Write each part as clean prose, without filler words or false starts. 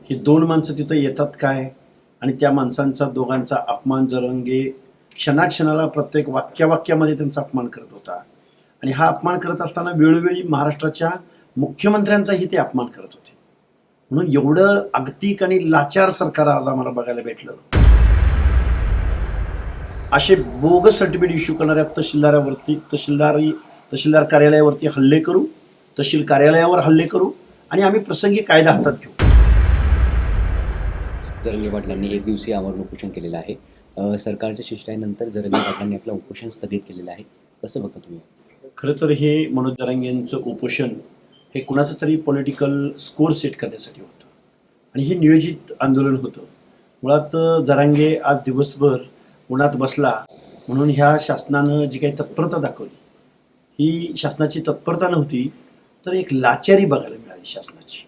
ही दोन माणसं तिथं येतात काय आणि त्या माणसांचा दोघांचा अपमान जरंगे क्षणाक्षणाला प्रत्येक वाक्यावाक्यामध्ये त्यांचा अपमान करत होता. आणि हा अपमान करत असताना वेळोवेळी महाराष्ट्राच्या मुख्यमंत्र्यांचाही ते अपमान करत होते. म्हणून एवढं अगतिक आणि लाचार सरकार आज आम्हाला बघायला भेटलं. असे बोगस सर्टिफिकेट इश्यू करणाऱ्या तहसीलदारावरती तहसीलदार कार्यालयावरती हल्ले करू, तहसील कार्यालयावर हल्ले करू आणि आम्ही प्रसंगी कायदा हातात घेऊ. जरंगे पाटलांनी एक दिवसीय आमरण उपोषण केलेलं आहे. सरकारच्या शिष्टाईनंतर जरंगे पाटलांनी आपलं उपोषण स्थगित केलेलं आहे. कसं बघता तुम्ही? खरं तर हे मनोज जरांगेंचं उपोषण हे कुणाचं तरी पॉलिटिकल स्कोर सेट करण्यासाठी होतं आणि हे नियोजित आंदोलन होतं. मुळात जरांगे आज दिवसभर उन्हात बसला म्हणून ह्या शासनानं जी काही तत्परता दाखवली ही शासनाची तत्परता नव्हती, तर एक लाचारी बघायला मिळाली शासनाची.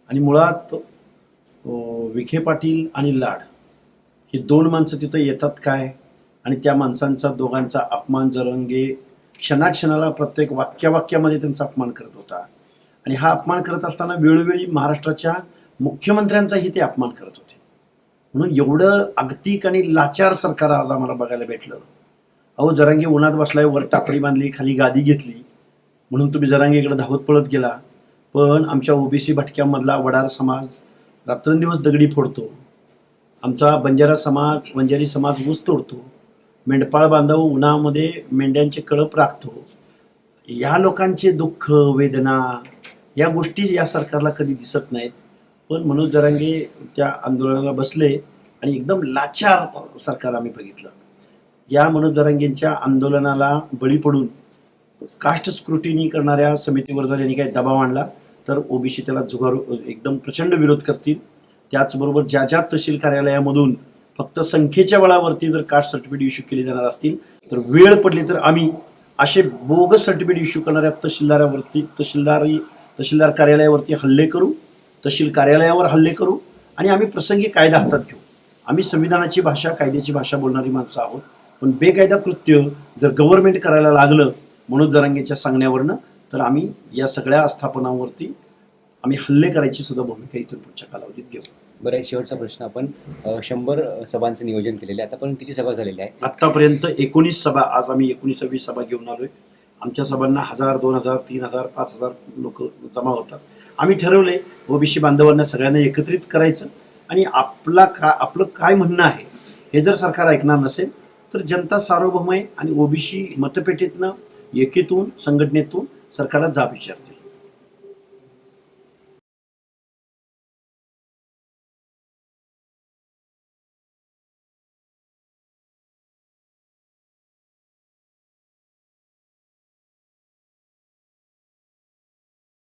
आणि मुळात विखे पाटील आणि लाड ही दोन माणसं तिथं येतात काय आणि त्या माणसांचा दोघांचा अपमान जरंगे क्षणाक्षणाला प्रत्येक वाक्यावाक्यामध्ये त्यांचा अपमान करत होता. आणि हा अपमान करत असताना वेळोवेळी महाराष्ट्राच्या मुख्यमंत्र्यांचाही ते अपमान करत होते. म्हणून एवढं अगतिक आणि लाचार सरकार आज आम्हाला बघायला भेटलं. अहो, जरांगे उन्हात बसलाय, वर टाकळी बांधली, खाली गादी घेतली म्हणून तुम्ही जरांगेकडे धावत पळत गेला. पण आमच्या ओबीसी भटक्यामधला वडार समाज रात्रंदिवस दगडी फोडतो, आमचा बंजारी समाज ऊस तोडतो, मेंढपाळ बांधव उन्हामध्ये मेंढ्यांचे कळप राखतो. या लोकांचे दुःख वेदना या गोष्टी या सरकारला कधी दिसत नाहीत. पण मनोज जरांगे त्या आंदोलनाला बसले आणि एकदम लाचार सरकार आम्ही बघितलं. या मनोज जरांगेंच्या आंदोलनाला बळी पडून कास्ट स्क्रुटिनी करणाऱ्या समितीवर जर यांनी काही दबाव आणला तर ओबीसी त्याला एकदम प्रचंड विरोध करतील. त्याचबरोबर ज्या ज्या तहसील कार्यालयामधून फक्त संख्येच्या बळावरती जर कास्ट सर्टिफिकेट इश्यू केले जाणार असतील तर वेळ पडली तर आम्ही असे बोगस सर्टिफिकेट इश्यू करणाऱ्या तहसीलदार कार्यालयावरती हल्ले करू, तहसील कार्यालयावर हल्ले करू आणि आम्ही प्रसंगी कायदा हातात घेऊ. आम्ही संविधानाची भाषा, कायद्याची भाषा बोलणारी माणसं आहोत. पण बेकायदा कृत्य जर गव्हर्नमेंट करायला लागलं मनोज जरांगेच्या सांगण्यावरनं तर आम्ही या सगळ्या आस्थापनांवरती आम्ही हल्ले करायची सुद्धा भूमिका इथून पुढच्या कालावधीत घेऊ. बरं, शेवटचा प्रश्न. आपण 100 सभांचं नियोजन केलेलं आहे. आतापर्यंत किती सभा झालेल्या आहे? आत्तापर्यंत 19 सभा. आज आम्ही 19वी सभा घेऊन आलोय. आमच्या सभांना 1000, 2000, 3000, 5000 लोक जमा होतात. आम्ही ठरवले ओबीसी बांधवांना सगळ्यांना एकत्रित करायचं आणि आपलं काय म्हणणं आहे हे जर सरकार ऐकणार नसेल तर जनता सार्वभौम आहे आणि ओबीसी मतपेटीतनं एकीतून संघटनेतून सरकारला जाब विचारते.